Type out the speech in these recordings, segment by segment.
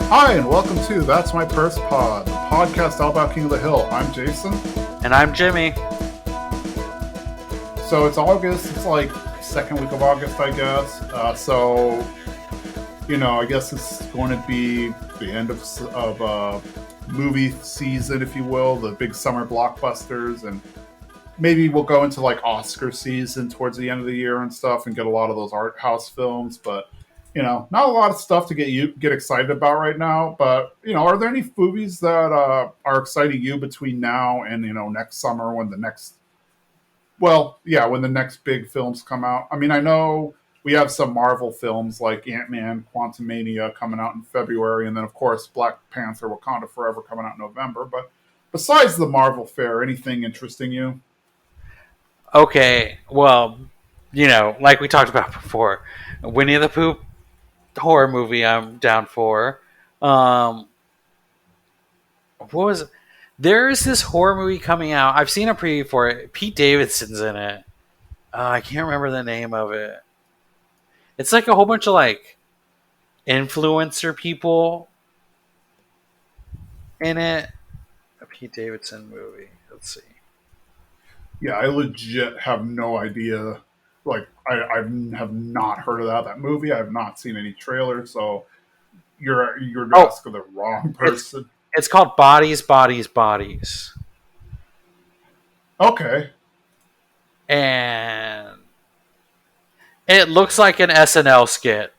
Hi, and welcome to That's My First Pod, the podcast all about King of the Hill. I'm Jason. And I'm Jimmy. So it's August. It's like second week of August, I guess. I guess it's going to be the end of movie season, if you will, the big summer blockbusters, and maybe we'll go into like Oscar season towards the end of the year and stuff, and get a lot of those art house films. But not a lot of stuff to get excited about right now. But are there any movies that are exciting you between now and next summer when when the next big films come out? I mean, I know we have some Marvel films like Ant-Man, Quantumania coming out in February, and then of course Black Panther: Wakanda Forever coming out in November. But besides the Marvel fair, anything interesting you? Okay, well, like we talked about before, Winnie the Pooh horror movie I'm down for. What was it? There's this horror movie coming out. I've seen a preview for it. Pete Davidson's in it. I can't remember the name of it. It's like a whole bunch of like influencer people in it. A Pete Davidson movie. Let's see. Yeah, I legit have no idea. Like, I have not heard of that movie. I have not seen any trailers, so you're Oh, asking the wrong it's person. it's called Bodies, Bodies, Bodies, Okay, and it looks like an SNL skit.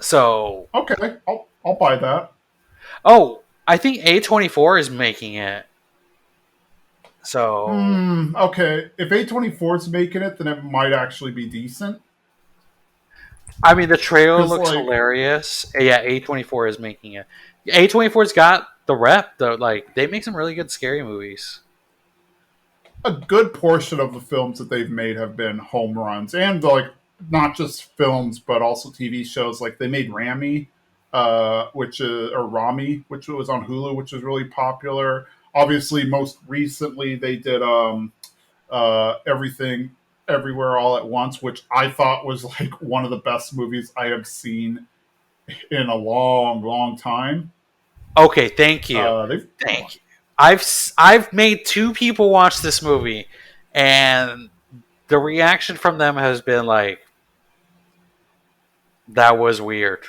So, okay, I'll buy that. I think A24 is making it. So, Okay. If A24 is making it, then it might actually be decent. I mean, the trailer Because looks like hilarious. Yeah, A24 is making it. A24's got the rep, though. Like, they make some really good scary movies. a good portion of the films that they've made have been home runs, and like not just films but also TV shows. Like they made Rami, which was on Hulu, which was really popular. Obviously, most recently they did Everything Everywhere All at Once, which I thought was like one of the best movies I have seen in a long, long time. Okay, thank you. They've done a lot. Thank you. I've made two people watch this movie, and the reaction from them has been like, that was weird.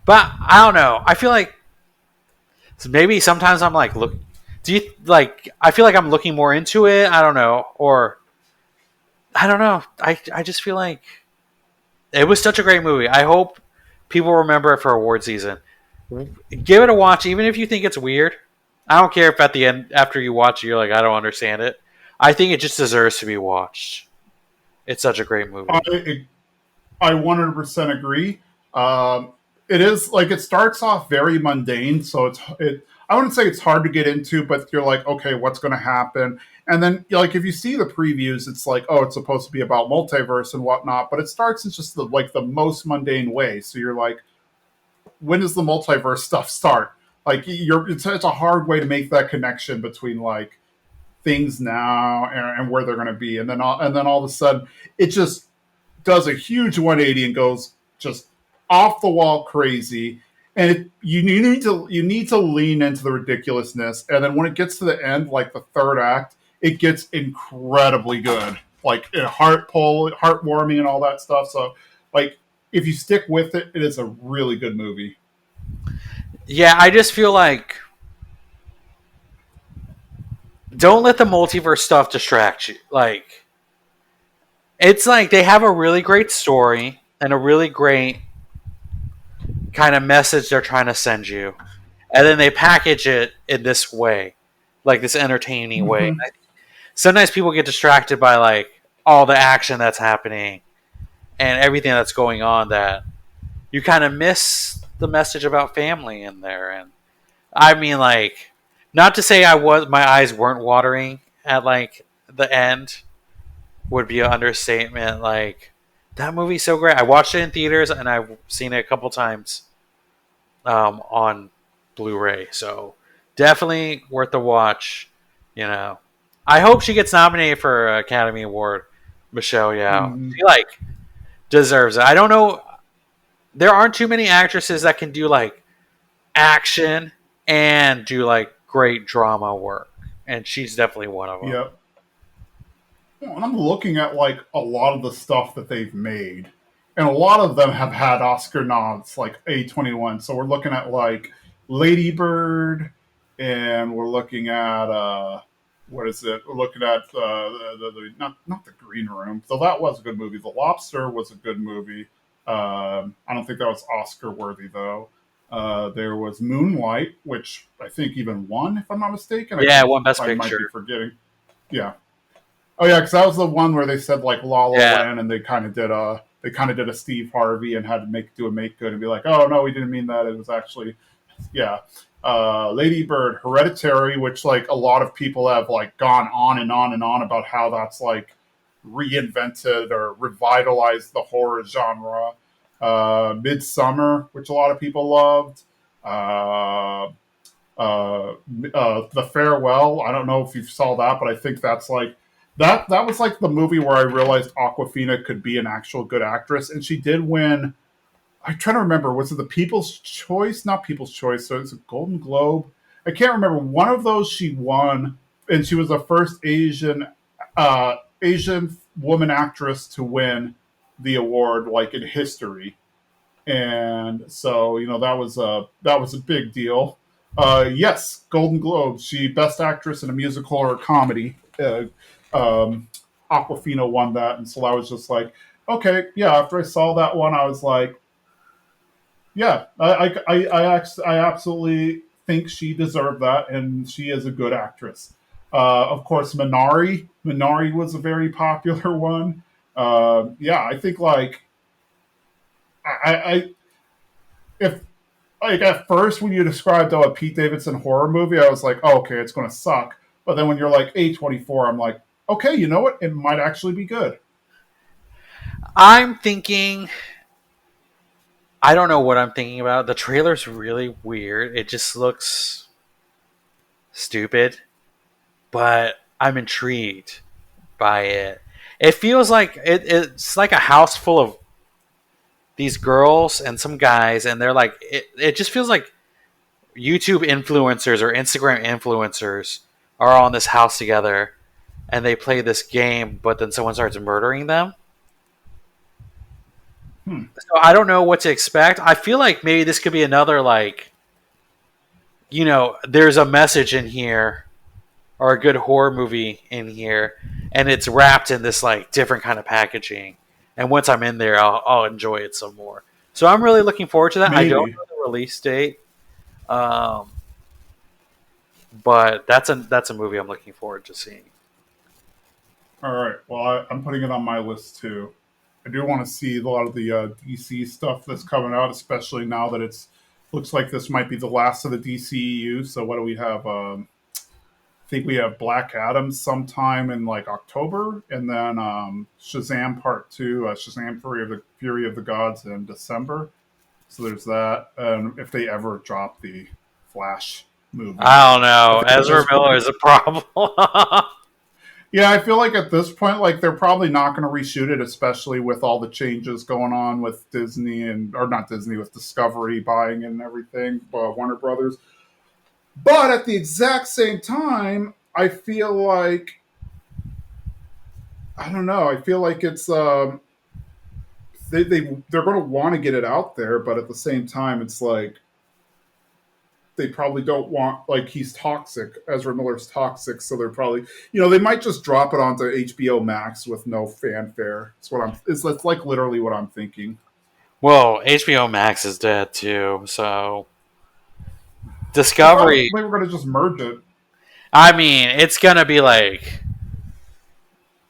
But I don't know. I feel like maybe sometimes I'm like, look, do you like? I feel like I'm looking more into it. I don't know, or I don't know. I just feel like it was such a great movie. I hope people remember it for award season. Give it a watch, even if you think it's weird. I don't care if at the end, after you watch it, you're like, I don't understand it. I think it just deserves to be watched. It's such a great movie. I 100% agree. It is like it starts off very mundane, so it. I wouldn't say it's hard to get into, but you're like, okay, what's going to happen? And then, like, if you see the previews, it's like, oh, it's supposed to be about multiverse and whatnot, but it starts in just the most mundane way. So you're like, when does the multiverse stuff start? Like, it's a hard way to make that connection between like things now and where they're going to be, and then all of a sudden, it just does a huge 180 and goes just off the wall crazy. And you need to lean into the ridiculousness, and then when it gets to the end, like the third act, it gets incredibly good, like heartwarming, and all that stuff. So, like, if you stick with it, it is a really good movie. Yeah, I just feel like don't let the multiverse stuff distract you. Like, it's like they have a really great story and a really great kind of message they're trying to send you, and then they package it in this way, like this entertaining way. Mm-hmm. Sometimes people get distracted by like all the action that's happening and everything that's going on that you kind of miss the message about family in there. And I mean, like, not to say my eyes weren't watering at like the end would be an understatement. Like, that movie's so great. I watched it in theaters and I've seen it a couple times on Blu-ray. So definitely worth the watch. You know, I hope she gets nominated for an Academy Award. Michelle Yeoh, Mm-hmm. she like deserves it. I don't know. there aren't too many actresses that can do like action and do like great drama work, and she's definitely one of them. Yeah. And I'm looking at like a lot of the stuff that they've made, and a lot of them have had Oscar nods, like A21. So we're looking at like Lady Bird, and we're looking at what is it? We're looking at not the Green Room. So that was a good movie. The Lobster was a good movie. I don't think that was Oscar worthy though. There was Moonlight, which I think even won, if I'm not mistaken. Yeah, one Best I might Picture. be forgetting. Yeah. Oh yeah, because that was the one where they said like La La Yeah, Land, and they kind of did a Steve Harvey and had to do a make good and be like, oh no, we didn't mean that. It was actually yeah. Lady Bird, Hereditary, which like a lot of people have like gone on and on and on about how that's like reinvented or revitalized the horror genre. Midsummer, which a lot of people loved. Uh, the Farewell. I don't know if you saw that, but I think that's like that was like the movie where I realized Aquafina could be an actual good actress, and she did win. I'm trying to remember. Was it the People's Choice? Not People's Choice. So it's a Golden Globe. I can't remember. One of those she won, and she was the first Asian woman actress to win the award, like in history. And so that was a big deal. Yes, Golden Globe. She Best Actress in a Musical or a Comedy. Aquafina won that, and so I was just like, okay, yeah. After I saw that one, I was like, yeah, I absolutely think she deserved that, and she is a good actress. Of course, Minari was a very popular one. Yeah, I think like I if like at first when you described a Pete Davidson horror movie, I was like, oh, okay, it's going to suck. But then when you're like A24, I'm like, okay, you know what? It might actually be good. I'm thinking. I don't know what I'm thinking about. The trailer's really weird. It just looks stupid, but I'm intrigued by it. It feels like it's like a house full of these girls and some guys, and they're like it just feels like YouTube influencers or Instagram influencers are all in this house together, and they play this game, but then someone starts murdering them. Hmm. So I don't know what to expect. I feel like maybe this could be another like, there's a message in here or a good horror movie in here, and it's wrapped in this like different kind of packaging. And once I'm in there, I'll enjoy it some more. So I'm really looking forward to that. I don't Maybe. know the release date, um, but that's a movie I'm looking forward to seeing. All right. Well, I'm putting it on my list too. I do want to see a lot of the DC stuff that's coming out, especially now that it's looks like this might be the last of the DCEU. So what do we have? I think we have Black Adam sometime in like October, and then Shazam Part Two, Shazam Fury of the Gods in December. So there's that. And if they ever drop the Flash movie, I don't I know. think at Ezra this Miller point, is a problem. yeah, I feel like at this point, like they're probably not going to reshoot it, especially with all the changes going on with Disney and or not Disney with Discovery buying and everything, Warner Brothers. But at the exact same time, I feel like I don't know. I feel like it's they're going to want to get it out there, but at the same time, it's like they probably don't want like he's toxic. Ezra Miller's toxic, so they're probably they might just drop it onto HBO Max with no fanfare. It's what I'm. It's that's like literally what I'm thinking. Well, HBO Max is dead too, so I thought Discovery. they were going to just merge it. I mean, it's gonna be like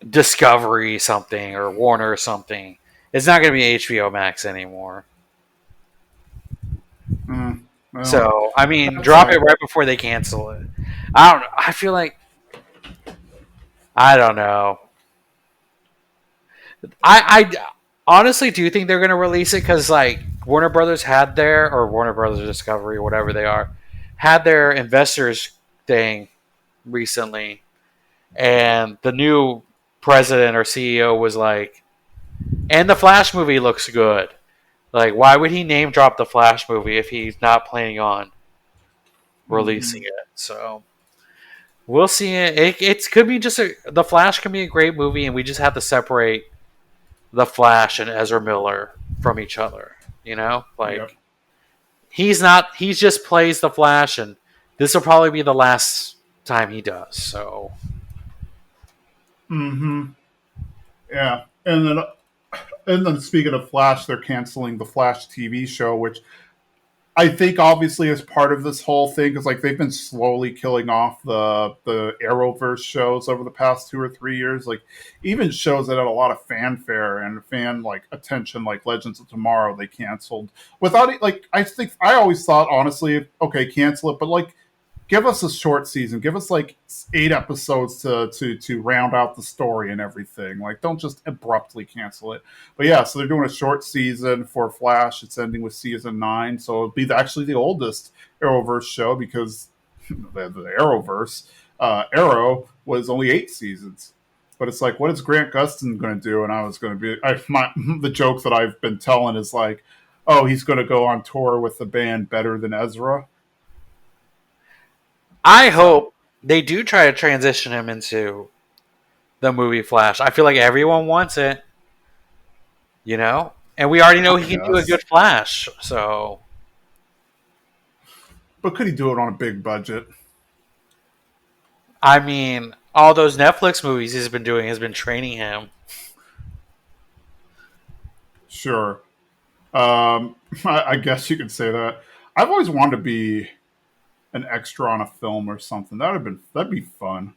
Discovery something or Warner or something. It's not gonna be HBO Max anymore. Well, So I mean, that drop it sucks. right before they cancel it. I don't know. I feel like I don't know. I honestly do think they're gonna release it because like Warner Brothers had their or Warner Brothers Discovery, whatever they are, had their investors thing recently, and the new president or CEO was like, "And the Flash movie looks good. Like, why would he name drop the Flash movie if he's not planning on releasing Mhm. it? So we'll see. It could be just the Flash can be a great movie, and we just have to separate the Flash and Ezra Miller from each other. You know, Yep. like he's not. He just plays the Flash, and this will probably be the last time he does. So Hmm. Yeah. And then speaking of Flash, they're canceling the Flash TV show, which I think obviously is part of this whole thing because like they've been slowly killing off the Arrowverse shows over the past 2 or 3 years. Like even shows that had a lot of fanfare and fan like attention, like Legends of Tomorrow, they canceled without it. Like I think I always thought honestly, okay, cancel it, but like give us a short season. Give us like 8 episodes to round out the story and everything. Like, don't just abruptly cancel it. But yeah, so they're doing a short season for Flash. It's ending with season 9, so it'll be actually the oldest Arrowverse show because the Arrowverse Arrow was only 8 seasons. But it's like, what is Grant Gustin going to do? And I was going to be the joke that I've been telling is like, oh, he's going to go on tour with the band Better Than Ezra. I So hope they do try to transition him into the movie Flash. I feel like everyone wants it, you know? And we already know I he can do a good guess. Flash. So, But could he do it on a big budget? I mean, all those Netflix movies he's been doing has been training him. Sure. I guess you could say that. I've always wanted to be an extra on a film or something. That'd be fun.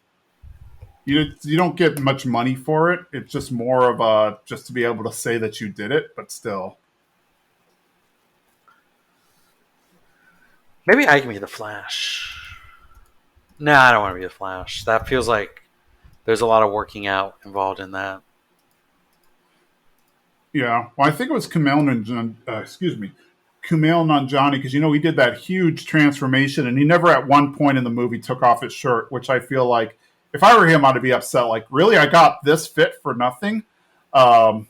You don't get much money for it. It's just more of a just to be able to say that you did it, but still. Maybe I can be the Flash. No, I don't want to be the Flash. That feels like there's a lot of working out involved in that. Yeah. Well, I think it was Kumail Nanjiani, because he did that huge transformation, and he never at one point in the movie took off his shirt, which I feel like if I were him, I'd be upset. Like, really, I got this fit for nothing. Um,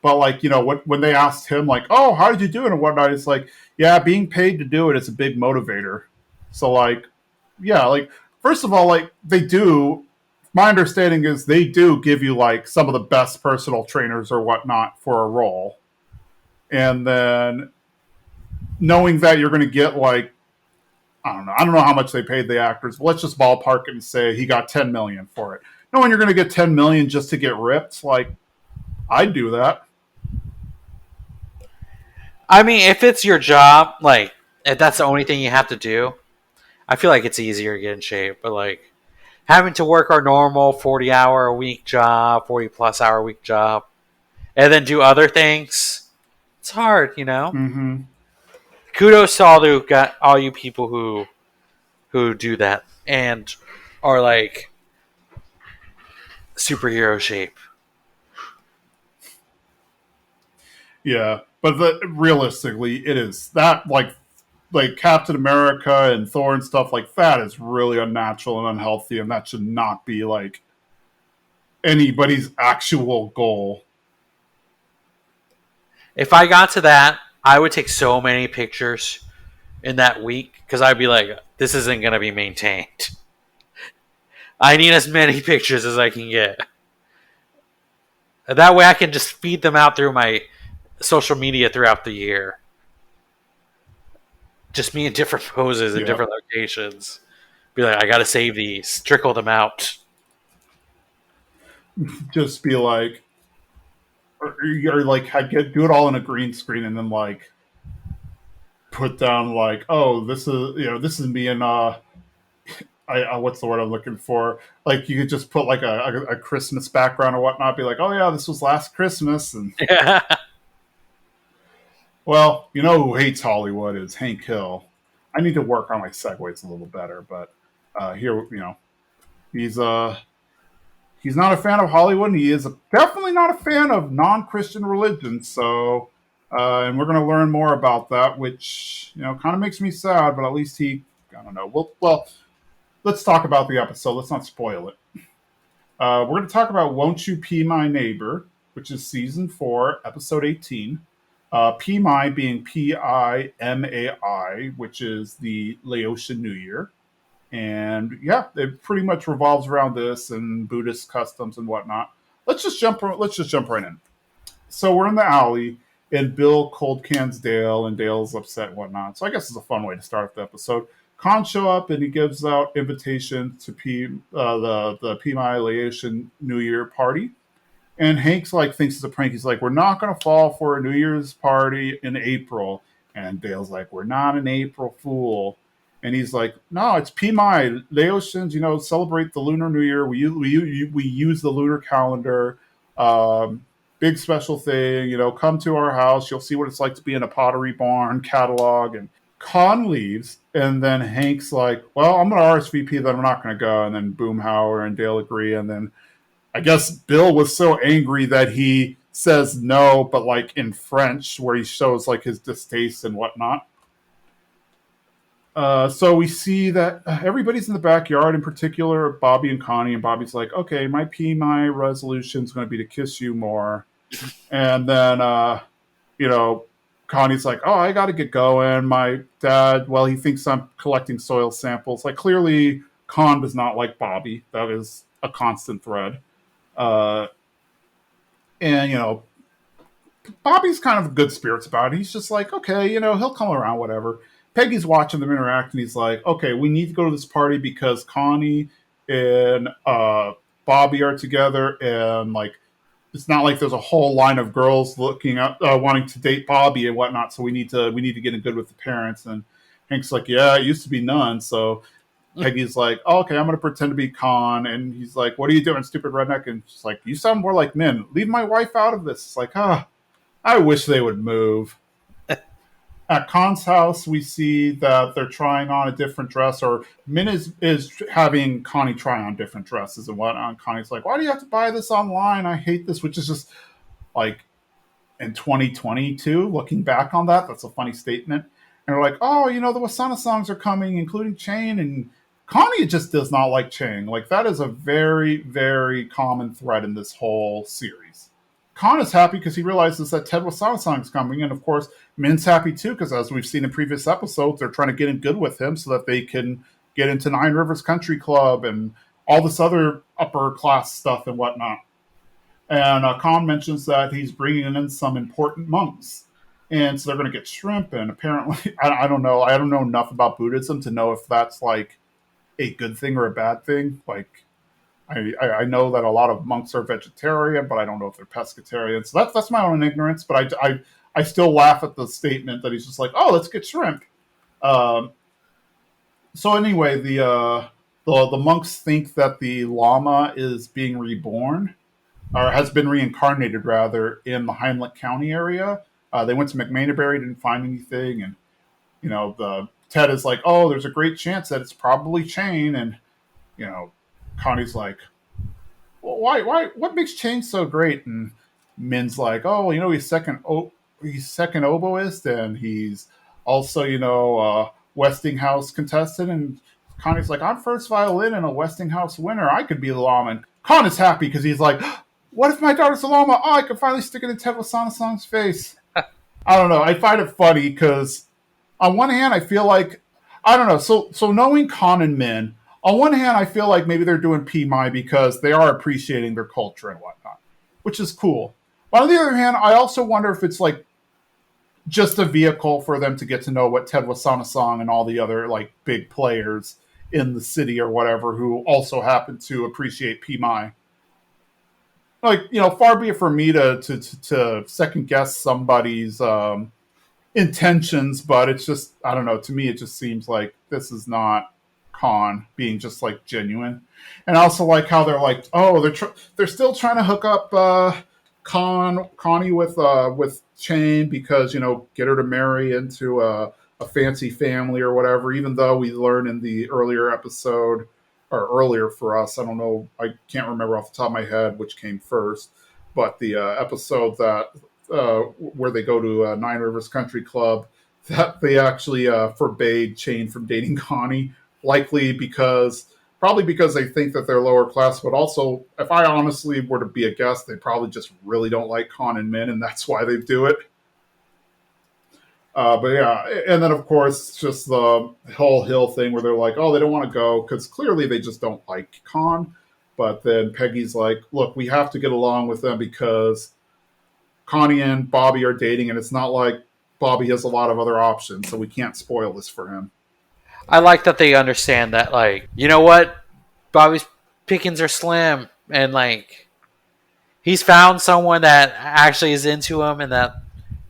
but like, when they asked him, like, "Oh, how did you do it?" and whatnot, it's like, yeah, being paid to do it is a big motivator. So like, yeah, like first of all, like they do. My understanding is they do give you like some of the best personal trainers or whatnot for a role, and then knowing that you're going to get like I don't know how much they paid the actors, but let's just ballpark it and say he got 10 million for it. Knowing you're going to get 10 million just to get ripped, like I'd do that. I mean, if it's your job, like, if that's the only thing you have to do, I feel like it's easier to get in shape. But, like, having to work our normal 40-hour a week job, 40 plus hour a week job, and then do other things, it's hard, you know? Mm-hmm. Kudos to all you people who do that and are like superhero shape. Yeah, but realistically, it is that like Captain America and Thor and stuff like that is really unnatural and unhealthy, and that should not be like anybody's actual goal. If I got to that, I would take so many pictures in that week because I'd be like, this isn't going to be maintained. I need as many pictures as I can get. That way I can just feed them out through my social media throughout the year. Just me in different poses in Yeah, different locations. Be like, I got to save these, trickle them out. just be like, or like do it all in a green screen, and then like put down like, oh, this is me and what's the word I'm looking for? Like you could just put like a Christmas background or whatnot. Be like, oh yeah, this was last Christmas, and well, who hates Hollywood is Hank Hill. I need to work on my segues a little better, but here, he's he's not a fan of Hollywood. And he is definitely not a fan of non-Christian religions. So, and we're going to learn more about that, which kind of makes me sad. But at least I don't know. Well, let's talk about the episode. Let's not spoil it. We're going to talk about "Won't You Pee My Neighbor," which is season 4, episode 18. Pimai being Pimai, which is the Laotian New Year. And yeah, it pretty much revolves around this and Buddhist customs and whatnot. Let's just jump right in. So we're in the alley, and Bill cold cans Dale, and Dale's upset and whatnot. So I guess it's a fun way to start the episode. Khan show up and he gives out invitations to the Pimai Laotian New Year party. And Hank's like thinks it's a prank. He's like, "We're not gonna fall for a New Year's party in April." And Dale's like, "We're not an April fool." And he's like, "No, it's Pimai. Laotians, celebrate the Lunar New Year. We use the lunar calendar. Big special thing. Come to our house. You'll see what it's like to be in a Pottery Barn catalog." And Con leaves, and then Hank's like, "Well, I'm gonna RSVP that I'm not gonna go." And then Boomhauer and Dale agree, and then I guess Bill was so angry that he says no, but like in French, where he shows like his distaste and whatnot. So we see that everybody's in the backyard, in particular Bobby and Connie, and Bobby's like, "Okay, my resolution is going to be to kiss you more." And then, you know, Connie's like, "Oh, I got to get going. My dad, well, he thinks I'm collecting soil samples." Like, clearly, Con does not like Bobby. That is a constant thread. Uh, and, Bobby's kind of good spirits about it. He's just like, okay, he'll come around, whatever. Peggy's watching them interact, and he's like, okay, we need to go to this party because Connie and Bobby are together, and like, it's not like there's a whole line of girls looking up, wanting to date Bobby and whatnot. So we need to get in good with the parents. And Hank's like, yeah, it used to be none. So Peggy's like, oh, okay, I'm going to pretend to be Con. And he's like, what are you doing, stupid redneck? And she's like, you sound more like Min. Leave my wife out of this. It's like, I wish they would move. At Khan's house, we see that they're trying on a different dress, or Min is having Connie try on different dresses and whatnot. And Connie's like, why do you have to buy this online? I hate this, which is just like in 2022, looking back on that, that's a funny statement. And they're like, oh, the Wasana songs are coming, including Chain. And Connie just does not like Chain. Like, that is a very, very common thread in this whole series. Khan is happy because he realizes that Ted Wasana song is coming. And of course, Min's happy too, because as we've seen in previous episodes, they're trying to get in good with him so that they can get into Nine Rivers Country Club and all this other upper class stuff and whatnot. And Khan mentions that he's bringing in some important monks. And so they're going to get shrimp. And apparently, I don't know. I don't know enough about Buddhism to know if that's like a good thing or a bad thing. Like, I know that a lot of monks are vegetarian, but I don't know if they're pescatarian. So that's my own ignorance. But I still laugh at the statement that he's just like, oh, let's get shrimp. Um, so anyway, the monks think that the llama is being reborn, or has been reincarnated rather, in the Heimlich County area. They went to McMainaberry, didn't find anything, and the Ted is like, oh, there's a great chance that it's probably Chain, and you know, Connie's like, well, why, what makes Chain so great? And Min's like, oh, he's second oboist, and he's also, Westinghouse contestant. And Connie's like, I'm first violin and a Westinghouse winner. I could be the llama. And Con is happy because he's like, what if my daughter's a llama? Oh, I can finally stick it in Ted Wasana-song's face. I don't know. I find it funny because on one hand, I feel like, I don't know. So knowing Con and Min, on one hand, I feel like maybe they're doing PMI because they are appreciating their culture and whatnot, which is cool. But on the other hand, I also wonder if it's like just a vehicle for them to get to know what Ted Wasana Song and all the other like big players in the city or whatever who also happen to appreciate PMI. Like, far be it for me to second guess somebody's intentions, but it's just, I don't know. To me, it just seems like this is not Con being just like genuine. And I also like how they're like, oh, they're still trying to hook up Connie with Chain because get her to marry into a fancy family or whatever. Even though we learn in the earlier episode, or earlier for us, I don't know, I can't remember off the top of my head which came first, but the episode that where they go to Nine Rivers Country Club, that they actually forbade Chain from dating Connie, probably because they think that they're lower class, but also, if I honestly were to be a guest, they probably just really don't like Con and Min, and that's why they do it. But yeah, and then of course just the whole Hill thing where they're like, oh, they don't want to go because clearly they just don't like Con. But then Peggy's like, look, we have to get along with them because Connie and Bobby are dating, and it's not like Bobby has a lot of other options, so we can't spoil this for him. I like that they understand that, like, you know what, Bobby's pickings are slim, and like he's found someone that actually is into him, and that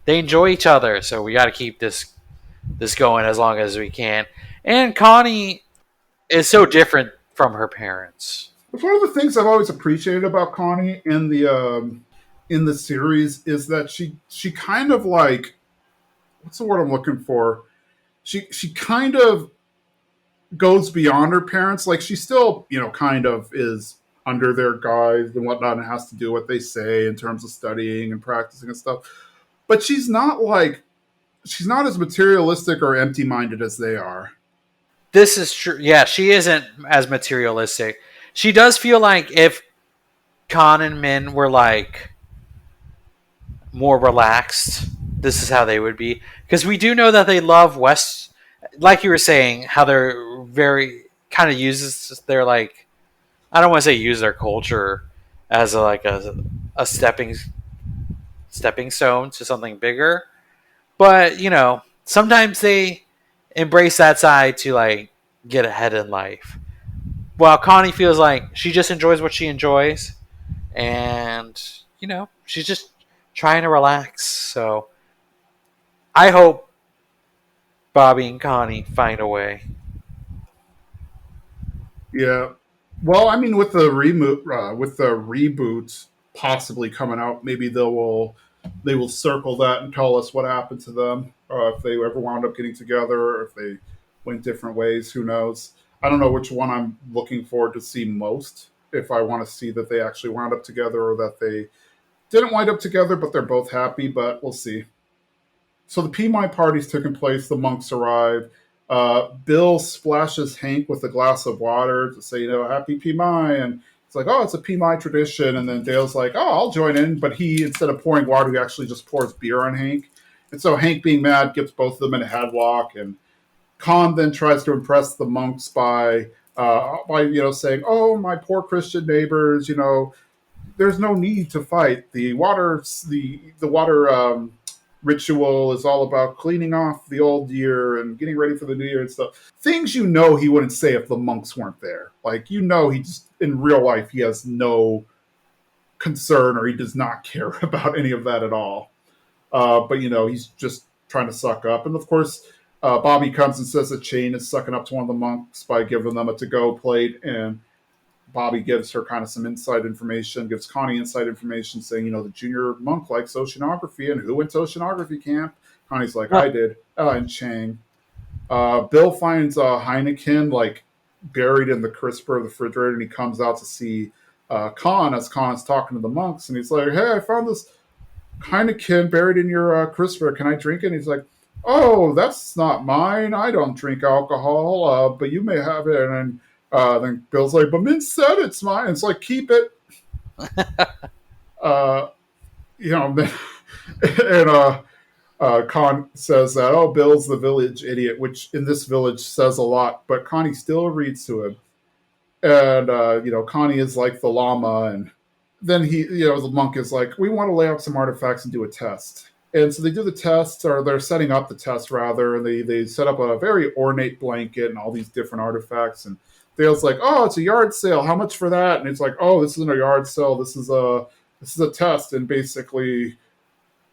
they enjoy each other. So we got to keep this going as long as we can. And Connie is so different from her parents. It's one of the things I've always appreciated about Connie in the series is that she kind of like what's the word I'm looking for? She kind of goes beyond her parents. Like she still, kind of is under their guise and whatnot and has to do what they say in terms of studying and practicing and stuff. But she's not as materialistic or empty minded as they are. This is true. Yeah, she isn't as materialistic. She does feel like if Con and Min were like more relaxed, this is how they would be. Because we do know that they love West, like you were saying, how they're very kind of uses their like, I don't want to say use their culture as a stepping stone to something bigger, but sometimes they embrace that side to like get ahead in life. While Connie feels like she just enjoys what she enjoys, and she's just trying to relax. So I hope Bobby and Connie find a way. Yeah. Well, I mean, with the reboot possibly coming out, maybe they will circle that and tell us what happened to them, if they ever wound up getting together, or if they went different ways. Who knows? I don't know which one I'm looking forward to see most. If I want to see that they actually wound up together or that they didn't wind up together, but they're both happy. But we'll see. So the Pimai party's taking place. The monks arrive. Bill splashes Hank with a glass of water to say, Happy Pimai. And it's like, oh, it's a Pimai tradition. And then Dale's like, oh, I'll join in. But he, instead of pouring water, he actually just pours beer on Hank. And so Hank, being mad, gets both of them in a headlock. And Khan then tries to impress the monks by saying, oh, my poor Christian neighbors, there's no need to fight. The water ritual is all about cleaning off the old year and getting ready for the new year and stuff. Things he wouldn't say if the monks weren't there. Like he just in real life he has no concern or he does not care about any of that at all. But he's just trying to suck up. And of course, Bobby comes and says that Shane is sucking up to one of the monks by giving them a to-go plate, and Bobby gives her kind of some inside information, gives Connie inside information saying, the junior monk likes oceanography, and who went to oceanography camp? Connie's like, I did. And Chang. Bill finds Heineken, like, buried in the crisper of the refrigerator, and he comes out to see Con as Con's talking to the monks, and he's like, hey, I found this Heineken buried in your crisper. Can I drink it? And he's like, oh, that's not mine. I don't drink alcohol, but you may have it. And then Bill's like, but Min said it's mine. It's like, keep it. Uh, and Con says that, oh, Bill's the village idiot, which in this village says a lot, but Connie still reads to him. And, Connie is like the llama. And then the monk is like, we want to lay out some artifacts and do a test. And so they do the test, or they're setting up the test rather, and they set up a very ornate blanket and all these different artifacts. And Dale's like, oh, it's a yard sale. How much for that? And it's like, oh, this isn't a yard sale. This is a test. And basically,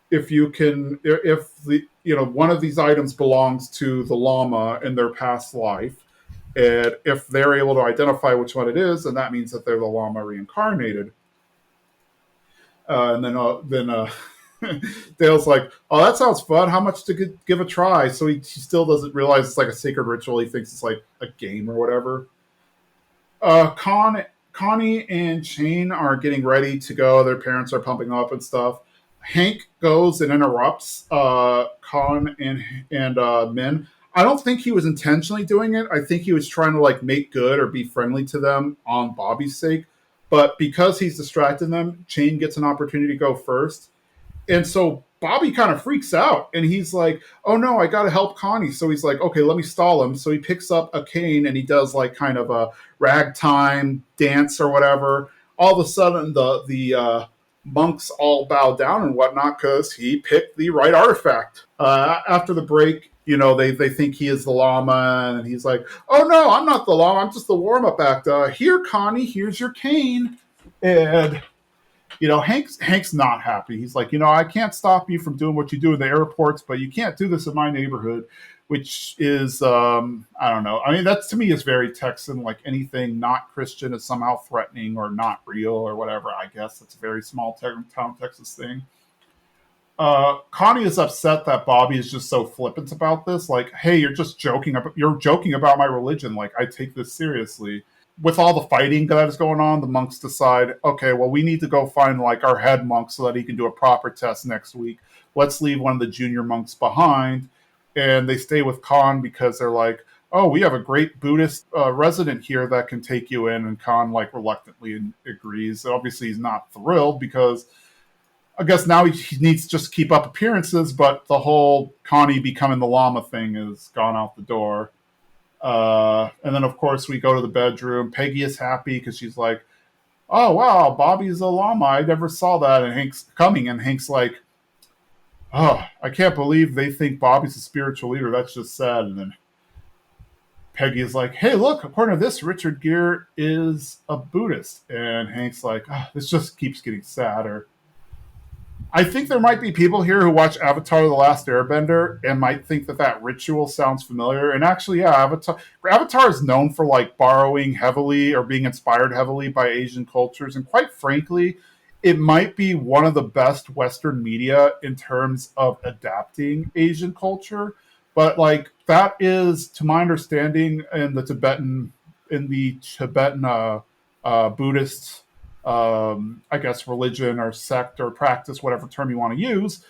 if the one of these items belongs to the llama in their past life, and if they're able to identify which one it is, then that means that they're the llama reincarnated. And then Dale's like, "Oh, that sounds fun. How much to give a try?" So he still doesn't realize it's like a sacred ritual. He thinks it's like a game or whatever. Connie and Shane are getting ready to go. Their parents are pumping up and stuff. Hank goes and interrupts Con and Min. I don't think he was intentionally doing it. I think he was trying to like make good or be friendly to them on Bobby's sake. But because he's distracting them, Shane gets an opportunity to go first. And so Bobby kind of freaks out and he's like, oh no, I gotta help Connie. So he's like, okay, let me stall him. So he picks up a cane and he does like kind of a ragtime dance or whatever. All of a sudden, the monks all bow down and whatnot because he picked the right artifact. After the break, they think he is the llama, and he's like, "Oh no, I'm not the llama. I'm just the warm up act. Here, Connie, here's your cane." And Hank's not happy. He's like, I can't stop you from doing what you do in the airports, but you can't do this in my neighborhood, which is, I don't know. I mean, that to me is very Texan. Like anything not Christian is somehow threatening or not real or whatever. I guess it's a very small town Texas thing. Connie is upset that Bobby is just so flippant about this. Like, hey, you're just joking. You're joking about my religion. Like, I take this seriously. With all the fighting that is going on, the monks decide, okay, well, we need to go find like our head monk so that he can do a proper test next week. Let's leave one of the junior monks behind, and they stay with Khan because they're like, oh, we have a great Buddhist resident here that can take you in, and Khan like reluctantly agrees. Obviously, he's not thrilled because I guess now he needs to just keep up appearances, but the whole Connie becoming the llama thing has gone out the door. And then, of course, we go to the bedroom. Peggy is happy because she's like, oh, wow, Bobby's a llama. I never saw that. And Hank's coming, and Hank's like, oh, I can't believe they think Bobby's a spiritual leader. That's just sad. And then Peggy is like, hey, look, according to this, Richard Gere is a Buddhist. And Hank's like, oh, this just keeps getting sadder. I think there might be people here who watch Avatar: The Last Airbender and might think that that ritual sounds familiar. And actually, yeah, Avatar is known for like borrowing heavily or being inspired heavily by Asian cultures. And quite frankly, it might be one of the best Western media in terms of adapting Asian culture. But like that is, to my understanding, in the Tibetan Buddhist I guess, religion or sect or practice, whatever term you want to use,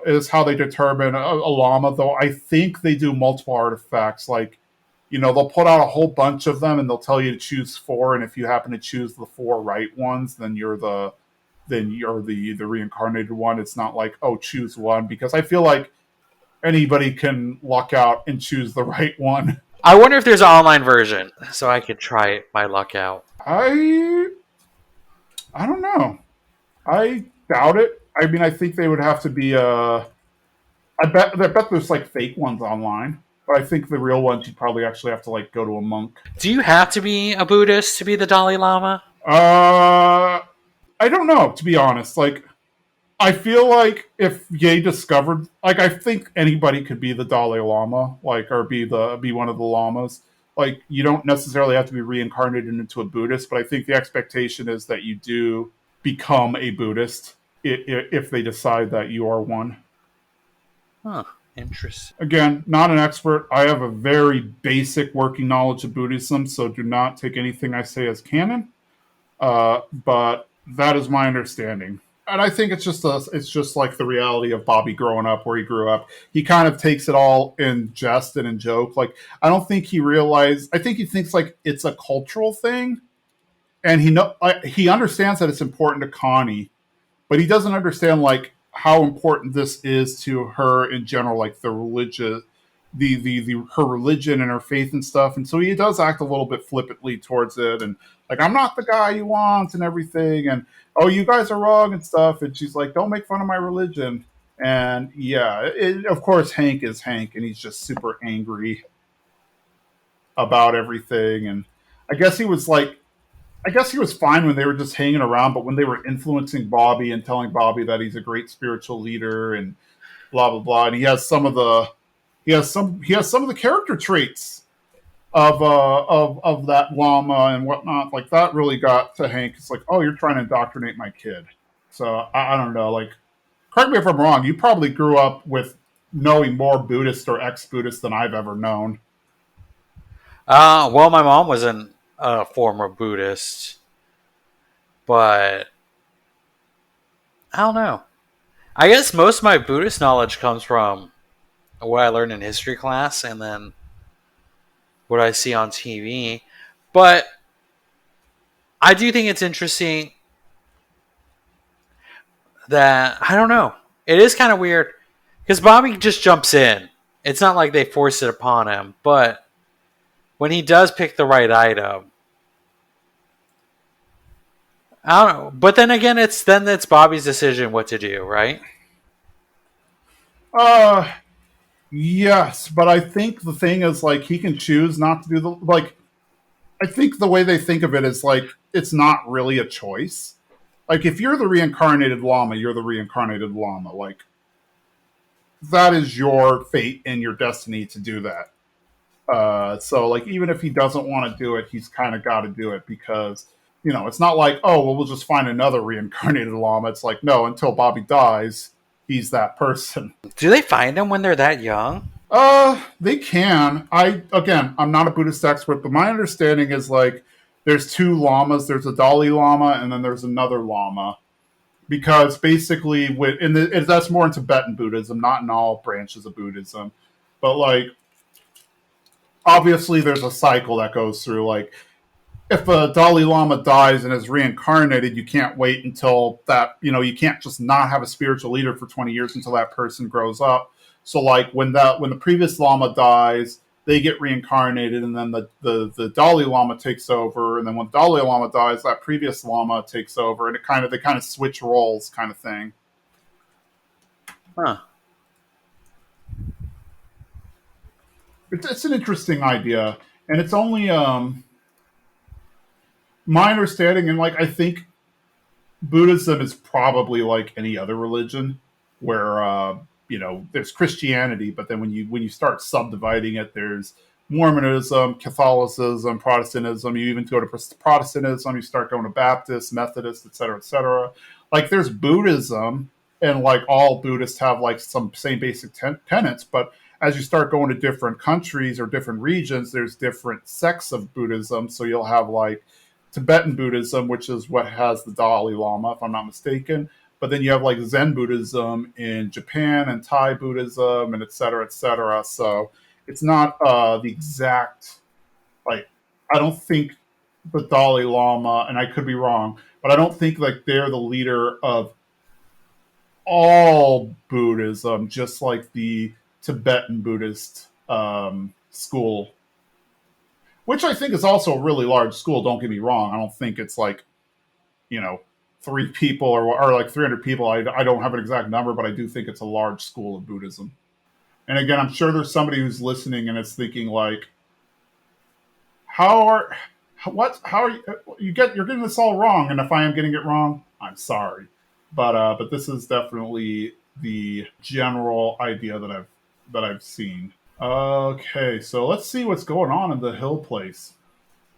is how they determine a llama. Though I think they do multiple artifacts. Like, they'll put out a whole bunch of them and they'll tell you to choose four. And if you happen to choose the four right ones, then you're the reincarnated one. It's not like, oh, choose one, because I feel like anybody can luck out and choose the right one. I wonder if there's an online version so I could try my luck out. I I don't know. I doubt it. I mean, I think they would have to be. I bet there's like fake ones online, but I think the real ones you'd probably actually have to like go to a monk. Do you have to be a Buddhist to be the Dalai Lama? Uh, I don't know, to be honest. Like, I feel like if Ye discovered, like, I think anybody could be the Dalai Lama, like, or be one of the lamas. Like, you don't necessarily have to be reincarnated into a Buddhist, but I think the expectation is that you do become a Buddhist if they decide that you are one. Huh. Interesting. Again, not an expert. I have a very basic working knowledge of Buddhism, so do not take anything I say as canon. But that is my understanding, and I think it's just like the reality of Bobby growing up where he grew up. He kind of takes it all in jest and in joke. Like, I don't think he realized. I think he thinks like it's a cultural thing, and he understands that it's important to Connie, but he doesn't understand like how important this is to her in general, like the religious, the her religion and her faith and stuff. And so he does act a little bit flippantly towards it, and like, I'm not the guy you want and everything, and oh, you guys are wrong and stuff. And she's like, don't make fun of my religion. And yeah, of course Hank is Hank, and he's just super angry about everything. And I guess he was like I guess he was fine when they were just hanging around, but when they were influencing Bobby and telling Bobby that he's a great spiritual leader and blah blah blah, and he has some of the character traits of that llama and whatnot. Like, that really got to Hank. It's like, oh, you're trying to indoctrinate my kid. So I don't know. Like, correct me if I'm wrong. You probably grew up with knowing more Buddhist or ex-Buddhist than I've ever known. Well, my mom was a former Buddhist, but I don't know. I guess most of my Buddhist knowledge comes from what I learned in history class and then what I see on TV. But I do think it's interesting that I don't know. It is kind of weird because Bobby just jumps in. It's not like they force it upon him, but when he does pick the right item, I don't know. But then again, it's Bobby's decision what to do, right? Uh, yes, but I think the thing is like he can choose not to do the like. I think the way they think of it is like it's not really a choice. Like if you're the reincarnated llama, you're the reincarnated llama. Like that is your fate and your destiny to do that. So like even if he doesn't want to do it, he's kind of got to do it because it's not like oh well we'll just find another reincarnated llama. It's like no, until Bobby dies, he's that person. Do they find him when they're that young? They can. I'm not a Buddhist expert, but my understanding is like there's two llamas. There's a Dalai Lama, and then there's another Lama. Because basically, that's more in Tibetan Buddhism, not in all branches of Buddhism. But like, obviously, there's a cycle that goes through. Like, if a Dalai Lama dies and is reincarnated, you can't wait until that, you can't just not have a spiritual leader for 20 years until that person grows up. So like when the previous Lama dies, they get reincarnated and then the Dalai Lama takes over. And then when Dalai Lama dies, that previous Lama takes over and they kind of switch roles kind of thing. Huh. It's an interesting idea. And it's only, my understanding and like, I think Buddhism is probably like any other religion, where there's Christianity, but then when you start subdividing it, there's Mormonism, Catholicism, Protestantism. You even go to Protestantism, you start going to Baptist, Methodist, etc., etc. Like there's Buddhism, and like all Buddhists have like some same basic tenets, but as you start going to different countries or different regions, there's different sects of Buddhism. So you'll have like Tibetan Buddhism, which is what has the Dalai Lama, if I'm not mistaken. But then you have like Zen Buddhism in Japan and Thai Buddhism and et cetera, et cetera. So it's not the exact, like, I don't think the Dalai Lama, and I could be wrong, but I don't think like they're the leader of all Buddhism, just like the Tibetan Buddhist school, which I think is also a really large school. Don't get me wrong. I don't think it's like you know, 3 people or like 300 people. I don't have an exact number, but I do think it's a large school of Buddhism. And again, I'm sure there's somebody who's listening and is thinking like, how are how are you're getting this all wrong? And if I am getting it wrong, I'm sorry. But this is definitely the general idea that I've seen. Okay, so let's see what's going on in the Hill Place.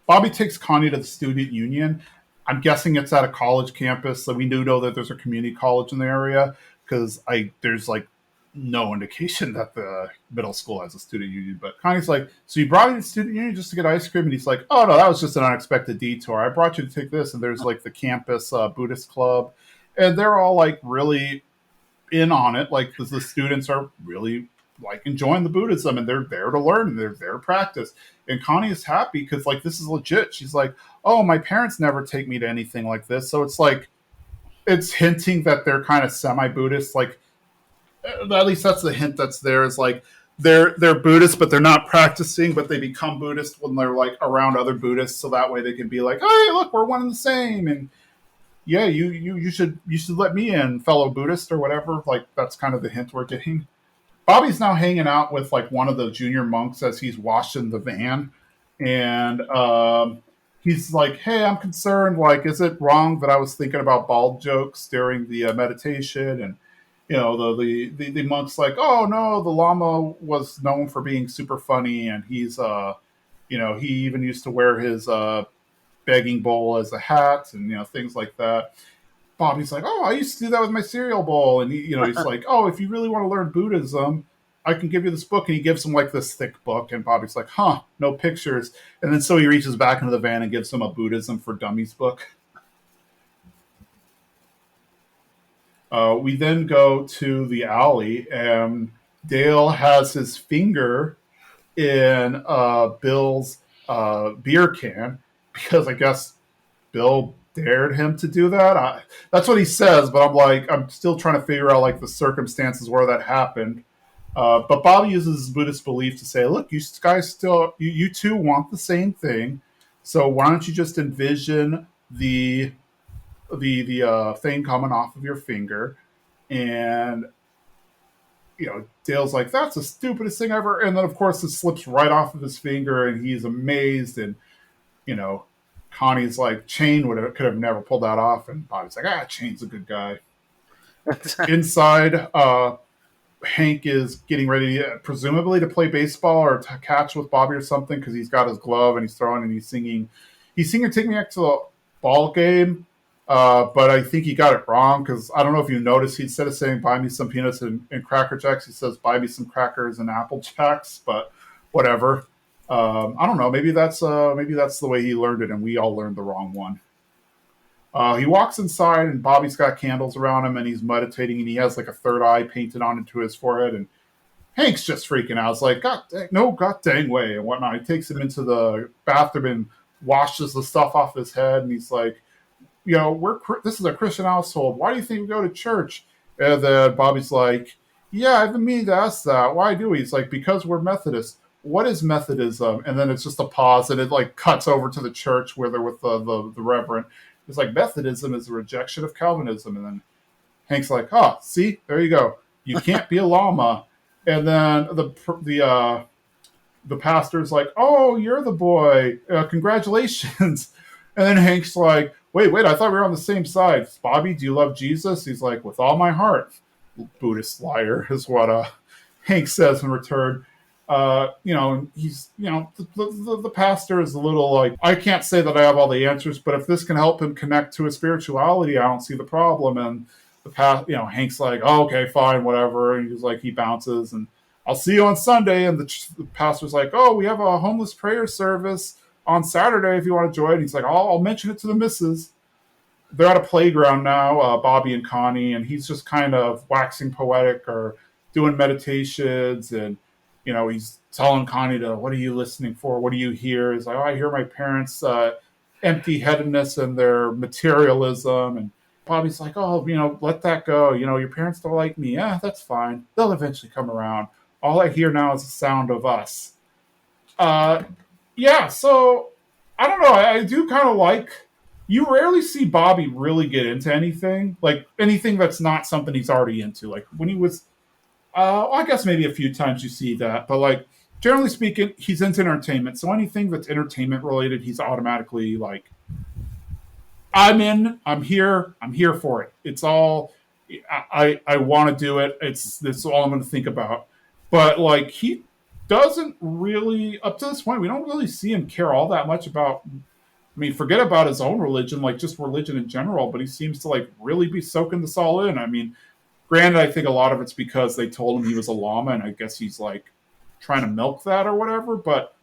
Bobby takes Connie to the student union. I'm guessing it's at a college campus, so we do know that there's a community college in the area because I there's like no indication that the middle school has a student union. But Connie's like, "So you brought me to the student union just to get ice cream?" And he's like, "Oh no, that was just an unexpected detour. I brought you to take this." And there's like the campus Buddhist club, and they're all like really in on it. Like the students are really like enjoying the Buddhism and they're there to learn and they're there to practice. And Connie is happy because like this is legit. She's like, oh, my parents never take me to anything like this. So it's like it's hinting that they're kind of semi-Buddhist. Like at least that's the hint that's there. Is like they're Buddhist, but they're not practicing, but they become Buddhist when they're like around other Buddhists, so that way they can be like, hey, look, we're one and the same, and yeah, you should let me in, fellow Buddhist or whatever. Like that's kind of the hint we're getting. Bobby's now hanging out with like one of the junior monks as he's washing the van, and he's like, "Hey, I'm concerned. Like, is it wrong that I was thinking about bald jokes during the meditation?" And the monk's like, "Oh no, the Lama was known for being super funny, and he even used to wear his begging bowl as a hat, and things like that." Bobby's like, "Oh, I used to do that with my cereal bowl," and he's like, "Oh, if you really want to learn Buddhism, I can give you this book." And he gives him like this thick book, and Bobby's like, "Huh, no pictures." And then so he reaches back into the van and gives him a Buddhism for Dummies book. We then go to the alley, and Dale has his finger in Bill's beer can because I guess Bill dared him to do that. That's what he says, but I'm like, I'm still trying to figure out like the circumstances where that happened. But Bobby uses his Buddhist belief to say, look, you guys still, you two want the same thing. So why don't you just envision the thing coming off of your finger? And Dale's like, that's the stupidest thing ever. And then of course it slips right off of his finger, and he's amazed. And you know, Connie's like, Chain could have never pulled that off, and Bobby's like, Chain's a good guy. Inside, Hank is getting ready, presumably to play baseball or to catch with Bobby or something, because he's got his glove and he's throwing and he's singing. He's singing "Take Me Back to the Ball Game," but I think he got it wrong, because I don't know if you noticed, he, instead of saying "Buy me some peanuts and Cracker Jacks," he says "Buy me some crackers and Apple Jacks." But whatever. I don't know. Maybe that's the way he learned it, and we all learned the wrong one. He walks inside, and Bobby's got candles around him, and he's meditating, and he has like a third eye painted onto his forehead. And Hank's just freaking out. It's like, God dang, no, God dang way, and whatnot. He takes him into the bathroom and washes the stuff off his head, and he's like, this is a Christian household. Why do you think we go to church? And then Bobby's like, yeah, I've been meaning to ask that. Why do we? He's like, because we're Methodist. What is Methodism? And then it's just a pause, and it like cuts over to the church where they're with the reverend. It's like, Methodism is a rejection of Calvinism. And then Hank's like, see, there you go. You can't be a llama. And then the pastor's like, oh, you're the boy. Congratulations. And then Hank's like, wait, I thought we were on the same side. Bobby, do you love Jesus? He's like, with all my heart. Buddhist liar is what Hank says in return. He's, the pastor is a little like, I can't say that I have all the answers, but if this can help him connect to his spirituality, I don't see the problem. And Hank's like, oh, okay, fine, whatever. And he's like, he bounces, and I'll see you on Sunday. And the pastor's like, oh, we have a homeless prayer service on Saturday if you want to join. And he's like, I'll mention it to the missus. They're at a playground now, Bobby and Connie, and he's just kind of waxing poetic or doing meditations. And he's telling Connie to, what are you listening for? What do you hear? He's like, I hear my parents' empty-headedness and their materialism. And Bobby's like, oh, let that go. Your parents don't like me. Yeah, that's fine. They'll eventually come around. All I hear now is the sound of us. Yeah, so I don't know. I do kind of like, you rarely see Bobby really get into anything, like anything that's not something he's already into. Like when he was, I guess maybe a few times you see that, but like generally speaking, he's into entertainment. So anything that's entertainment related, he's automatically like, I'm in, I'm here for it. It's all, I want to do it. This all I'm going to think about. But like he doesn't really, up to this point, we don't really see him care all that much about, I mean, forget about his own religion, like just religion in general, but he seems to like really be soaking this all in. I mean, granted, I think a lot of it's because they told him he was a llama, and I guess he's like trying to milk that or whatever. But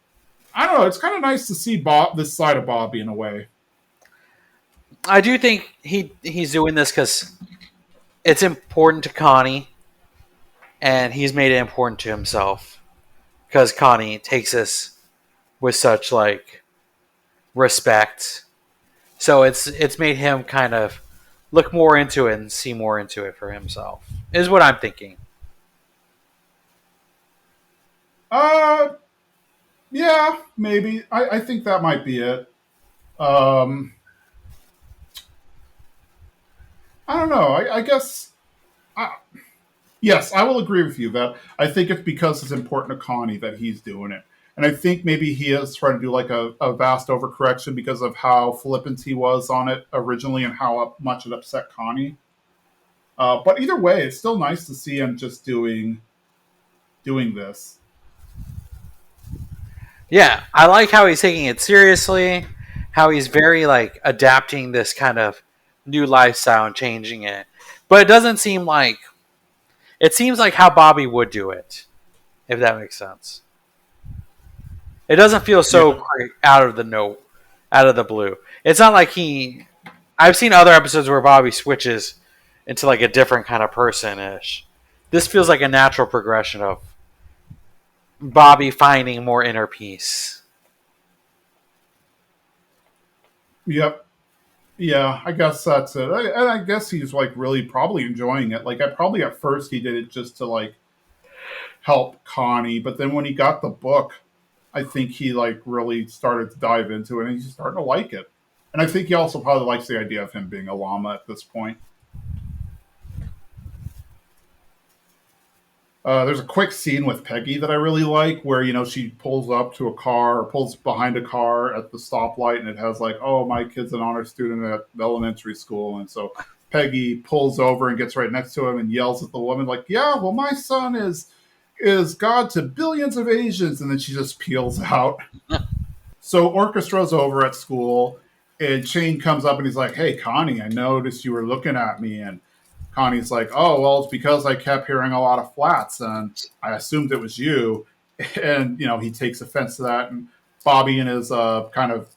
I don't know. It's kind of nice to see this side of Bobby in a way. I do think he's doing this because it's important to Connie, and he's made it important to himself because Connie takes this with such like respect. So it's made him kind of look more into it and see more into it for himself. Is what I'm thinking. Uh, yeah, maybe. I think that might be it. Um, I don't know. I guess. Yes, I will agree with you that I think it's because it's important to Connie that he's doing it. And I think maybe he is trying to do like a vast overcorrection because of how flippant he was on it originally and how much it upset Connie. But either way, it's still nice to see him just doing this. Yeah, I like how he's taking it seriously, how he's very like adapting this kind of new lifestyle and changing it. But it doesn't seem like it seems like how Bobby would do it, if that makes sense. It doesn't feel so Yeah. out of the note, out of the blue. It's not like he. I've seen other episodes where Bobby switches into like a different kind of person ish. This feels like a natural progression of Bobby finding more inner peace. Yep. Yeah, I guess that's it. And I guess he's like really probably enjoying it. Like, I probably at first he did it just to like help Connie, but then when he got the book, I think he like really started to dive into it and he's starting to like it. And I think he also probably likes the idea of him being a llama at this point. There's a quick scene with Peggy that I really like where, she pulls up to a car or pulls behind a car at the stoplight and it has like, oh, my kid's an honor student at elementary school. And so Peggy pulls over and gets right next to him and yells at the woman, like, yeah, well, my son is God to billions of Asians. And then she just peels out. So orchestra's over at school and Shane comes up and he's like, hey, Connie, I noticed you were looking at me. And Connie's like, oh, well, it's because I kept hearing a lot of flats and I assumed it was you. And, he takes offense to that. And Bobby and his kind of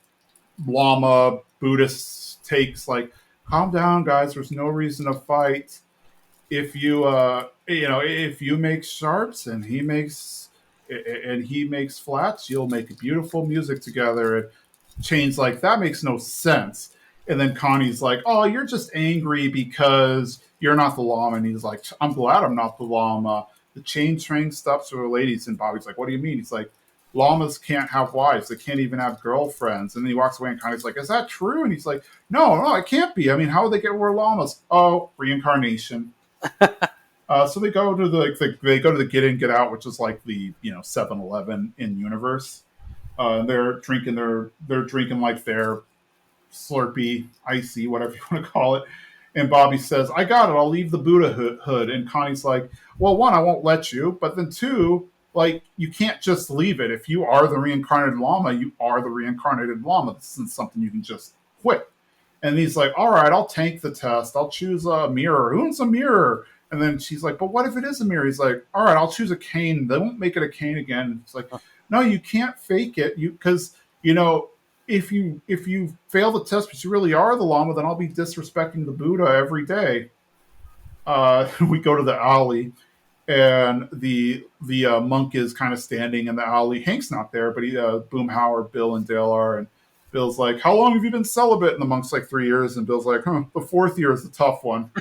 Lama Buddhist takes like, calm down, guys. There's no reason to fight. If you make sharps and he makes flats, you'll make beautiful music together. And Chain's like, that makes no sense. And then Connie's like, oh, you're just angry because you're not the llama. And he's like, I'm glad I'm not the llama. The chain train stuff's for ladies. And Bobby's like, what do you mean? He's like, llamas can't have wives. They can't even have girlfriends. And then he walks away and Connie's like, is that true? And he's like, no, it can't be. I mean, how would they get more llamas? Oh, reincarnation. So they go to they go to the Get In Get Out, which is like the 7-Eleven in universe. They're drinking like their Slurpee, icy, whatever you want to call it. And Bobby says, I got it. I'll leave the Buddha hood. And Connie's like, well, one, I won't let you. But then two, like, you can't just leave it. If you are the reincarnated llama, you are the reincarnated llama. This isn't something you can just quit. And he's like, all right, I'll tank the test. I'll choose a mirror. Who's a mirror? And then she's like, but what if it is a mirror? He's like, all right, I'll choose a cane. They won't make it a cane again. It's like, no, you can't fake it. Because if you fail the test, but you really are the llama, then I'll be disrespecting the Buddha every day. We go to the alley, and the monk is kind of standing in the alley. Hank's not there, but Boomhauer, Bill, and Dale are. And Bill's like, "How long have you been celibate?" And the monk's like, 3 years. And Bill's like, the fourth year is the tough one."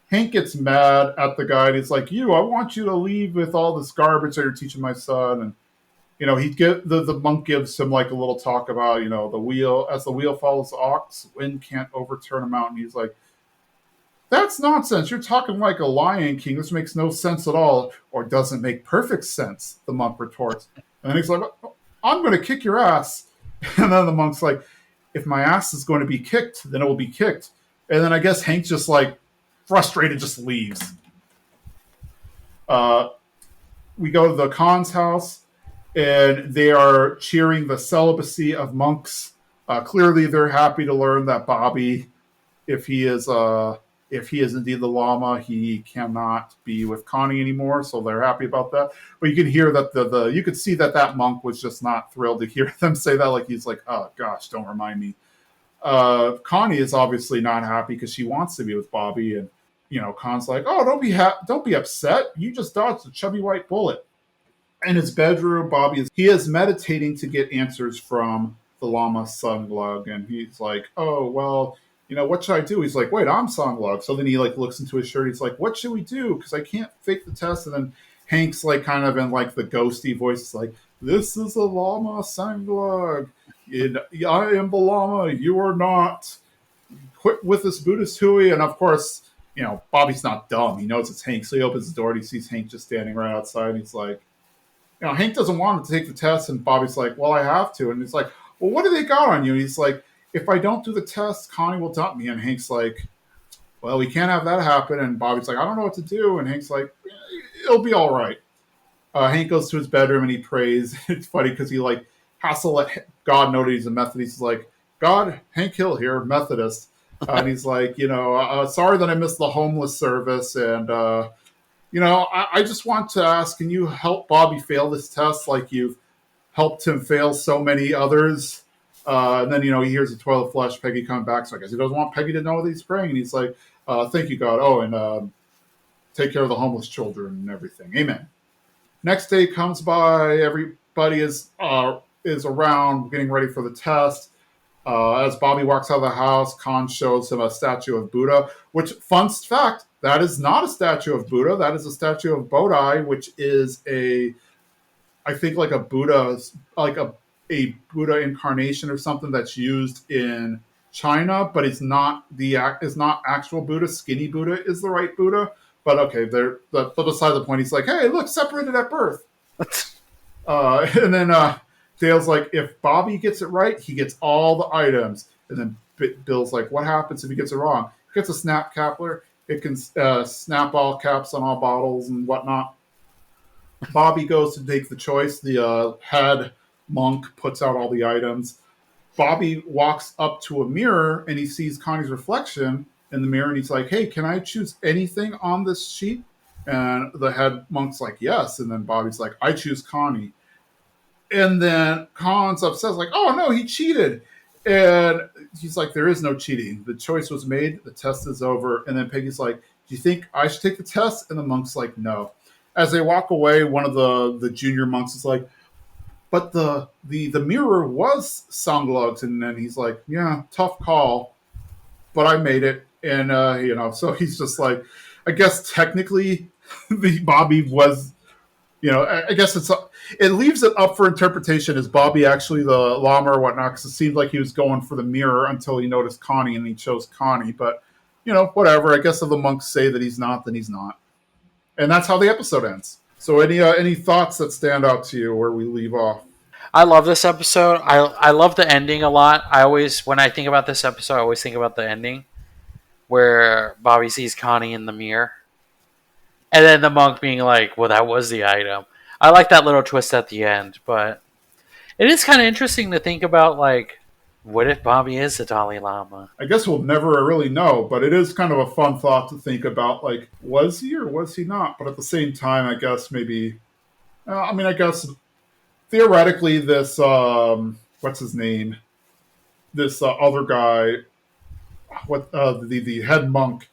Hank gets mad at the guy. And he's like, I want you to leave with all this garbage that you're teaching my son. And he get the monk gives him like a little talk about the wheel as the wheel follows the ox, wind can't overturn a mountain. He's like, that's nonsense. You're talking like a Lion King. This makes no sense at all, or doesn't make perfect sense. The monk retorts, and then he's like, I'm going to kick your ass. And then the monk's like, if my ass is going to be kicked, then it will be kicked. And then I guess Hank just like frustrated just leaves. We go to the Khan's house and they are cheering the celibacy of monks. Clearly, they're happy to learn that Bobby, if he is indeed the llama, he cannot be with Connie anymore. So they're happy about that. But you can hear that you could see that monk was just not thrilled to hear them say that. Like he's like, oh gosh, don't remind me. Connie is obviously not happy because she wants to be with Bobby, and Khan's like, oh, don't be upset. You just dodged a chubby white bullet. In his bedroom, he is meditating to get answers from the Lama Sunglug, and he's like, "Oh well, what should I do?" He's like, "Wait, I'm Sunglug." So then he like looks into his shirt. He's like, "What should we do? Because I can't fake the test." And then Hank's like kind of in like the ghosty voice, it's like, "This is a Lama Sunglug. I am the Lama. You are not. Quit with this Buddhist hooey." And of course, Bobby's not dumb. He knows it's Hank, so he opens the door and he sees Hank just standing right outside. And he's like, Hank doesn't want him to take the test, and Bobby's like, well, I have to. And he's like, well, what do they got on you? And he's like, if I don't do the test, Connie will dump me. And Hank's like, well, we can't have that happen. And Bobby's like, I don't know what to do. And Hank's like, it'll be all right. Hank goes to his bedroom and he prays. It's funny because he like has to let God know that he's a Methodist. He's like, God, Hank Hill here, Methodist. And he's like, sorry that I missed the homeless service. And, I just want to ask, can you help Bobby fail this test like you've helped him fail so many others? And then, he hears the toilet flush, Peggy coming back. So I guess he doesn't want Peggy to know that he's praying. And he's like, thank you, God. Oh, and take care of the homeless children and everything. Amen. Next day comes by. Everybody is around getting ready for the test. As Bobby walks out of the house, Khan shows him a statue of Buddha, which, fun fact, that is not a statue of Buddha. That is a statue of Bodhi, which is I think like a Buddha, like a Buddha incarnation or something that's used in China, but it's not actual Buddha. Skinny Buddha is the right Buddha. But okay, but beside the point, he's like, hey, look, separated at birth. And then Dale's like, if Bobby gets it right, he gets all the items. And then Bill's like, what happens if he gets it wrong? He gets a snap capper. It can snap all caps on all bottles and whatnot. Bobby goes to take the choice. The head monk puts out all the items. Bobby walks up to a mirror and he sees Connie's reflection in the mirror and he's like, hey, can I choose anything on this sheet? And the head monk's like, yes. And then Bobby's like, I choose Connie. And then Khan's upset, like, oh no, he cheated. And he's like, there is no cheating. The choice was made. The test is over. And then Peggy's like, do you think I should take the test? And the monk's like, no. As they walk away, one of the junior monks is like, but the mirror was Songlugs. And then he's like, yeah, tough call, but I made it. And, so he's just like, I guess technically the Bobby was, I guess it leaves it up for interpretation. Is Bobby actually the llama or whatnot? Because it seemed like he was going for the mirror until he noticed Connie and he chose Connie. But, whatever. I guess if the monks say that he's not, then he's not. And that's how the episode ends. So any thoughts that stand out to you where we leave off? I love this episode. I love the ending a lot. When I think about this episode, I always think about the ending where Bobby sees Connie in the mirror. And then the monk being like, well, that was the item. I like that little twist at the end, but it is kind of interesting to think about, like, what if Bobby is the Dalai Lama? I guess we'll never really know, but it is kind of a fun thought to think about, like, was he or was he not? But at the same time, I guess maybe, I guess theoretically this, what's his name? This other guy, the head monk,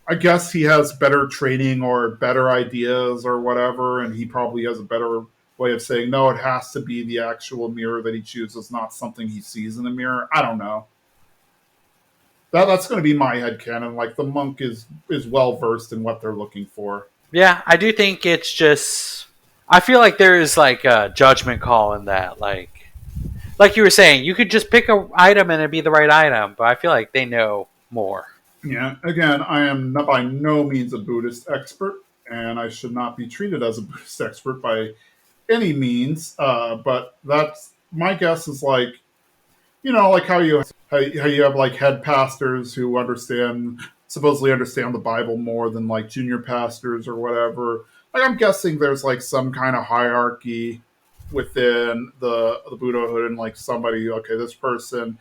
I guess he has better training or better ideas or whatever, and he probably has a better way of saying, no, it has to be the actual mirror that he chooses, not something he sees in the mirror. I don't know. That's going to be my headcanon. Like, the monk is well versed in what they're looking for. Yeah, I do think it's just... I feel like there is, like, a judgment call in that. Like you were saying, you could just pick an item and it'd be the right item, but I feel like they know more. Yeah, again, I am not, by no means a Buddhist expert, and I should not be treated as a Buddhist expert by any means. But that's my guess is like, like how you have like head pastors who supposedly understand the Bible more than like junior pastors or whatever. Like, I'm guessing there's like some kind of hierarchy within the Buddhahood, and like somebody, okay, this person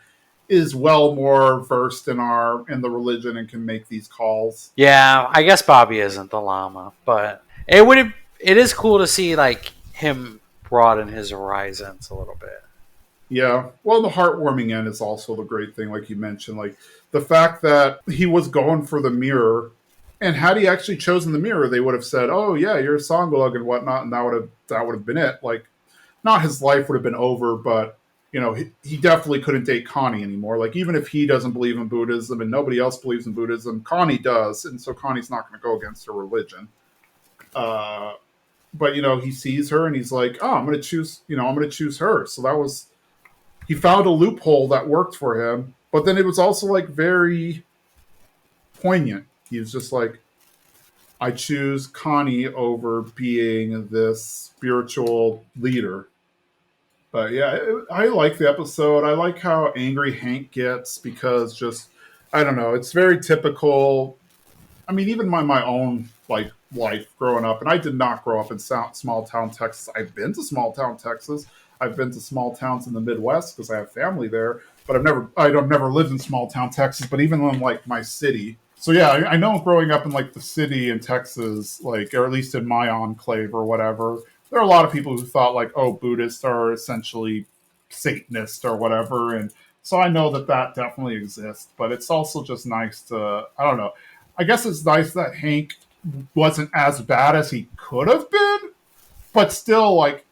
is well more versed in the religion and can make these calls. Yeah, I guess Bobby isn't the llama, but it is cool to see like him broaden his horizons a little bit. Yeah. Well, the heartwarming end is also the great thing, like you mentioned, like the fact that he was going for the mirror, and had he actually chosen the mirror, they would have said, "Oh yeah, you're a Songolog and whatnot," and that would have been it. Like, not his life would have been over, but he definitely couldn't date Connie anymore. Like, even if he doesn't believe in Buddhism and nobody else believes in Buddhism, Connie does, and so Connie's not going to go against her religion. But he sees her and he's like, "Oh, I'm going to choose. I'm going to choose her." So he found a loophole that worked for him. But then it was also like very poignant. He was just like, "I choose Connie over being this spiritual leader." But yeah, I like the episode. I like how angry Hank gets because I don't know, it's very typical. I mean, even my own like life growing up, and I did not grow up in small town Texas. I've been to small town Texas. I've been to small towns in the Midwest because I have family there. But I've never lived in small town Texas. But even in like my city, so yeah, I know growing up in like the city in Texas, like, or at least in my enclave or whatever, there are a lot of people who thought like, oh, Buddhists are essentially Satanists or whatever. And so I know that definitely exists, but it's also just nice to, I don't know. I guess it's nice that Hank wasn't as bad as he could have been, but still like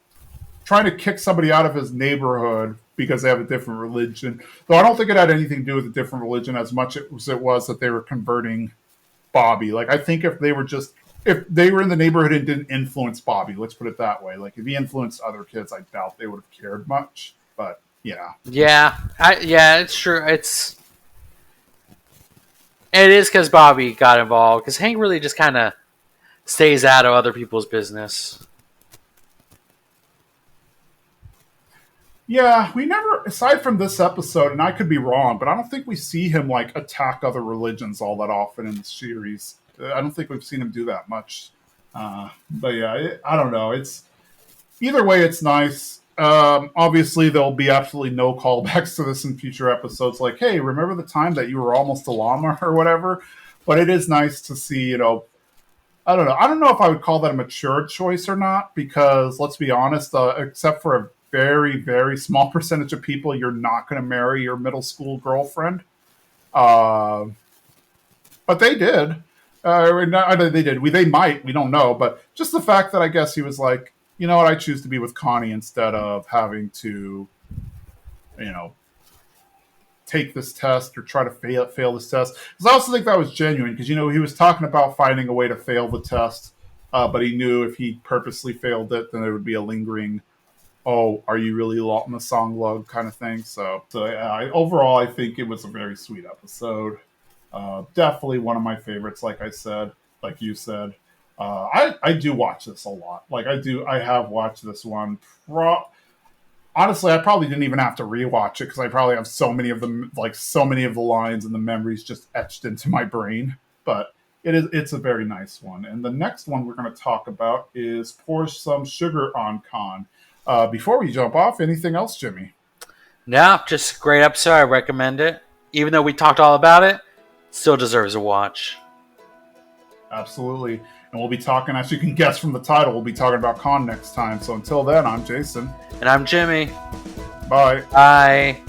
trying to kick somebody out of his neighborhood because they have a different religion. Though I don't think it had anything to do with a different religion as much as it was that they were converting Bobby. Like I think if they were in the neighborhood and didn't influence Bobby, let's put it that way. Like if he influenced other kids, I doubt they would have cared much. But yeah. Yeah, yeah, it's true. It is because Bobby got involved. Because Hank really just kind of stays out of other people's business. Yeah, we never, aside from this episode, and I could be wrong, but I don't think we see him like attack other religions all that often in the series. I don't think we've seen him do that much. But yeah, I don't know. It's either way, it's nice. Obviously, there'll be absolutely no callbacks to this in future episodes. Like, hey, remember the time that you were almost a llama or whatever? But it is nice to see, I don't know. I don't know if I would call that a mature choice or not, because let's be honest, except for a very, very small percentage of people, you're not going to marry your middle school girlfriend. Uh, but they did. They did. They might. We don't know. But just the fact that I guess he was like, you know what, I choose to be with Connie instead of having to, you know, take this test or try to fail this test. Because I also think that was genuine because he was talking about finding a way to fail the test, but he knew if he purposely failed it, then there would be a lingering, oh, are you really in the song love kind of thing. So yeah, overall, I think it was a very sweet episode. Definitely one of my favorites. Like I said, like you said, I do watch this a lot. Like I have watched this one. Honestly, I probably didn't even have to rewatch it because I probably have so many of them, like so many of the lines and the memories just etched into my brain. But it's a very nice one. And the next one we're going to talk about is Pour Some Sugar on Con. Before we jump off, anything else, Jimmy? No, just a great episode. I recommend it. Even though we talked all about it, still deserves a watch. Absolutely. And we'll be talking, as you can guess from the title, we'll be talking about Con next time. So until then, I'm Jason. And I'm Jimmy. Bye. Bye.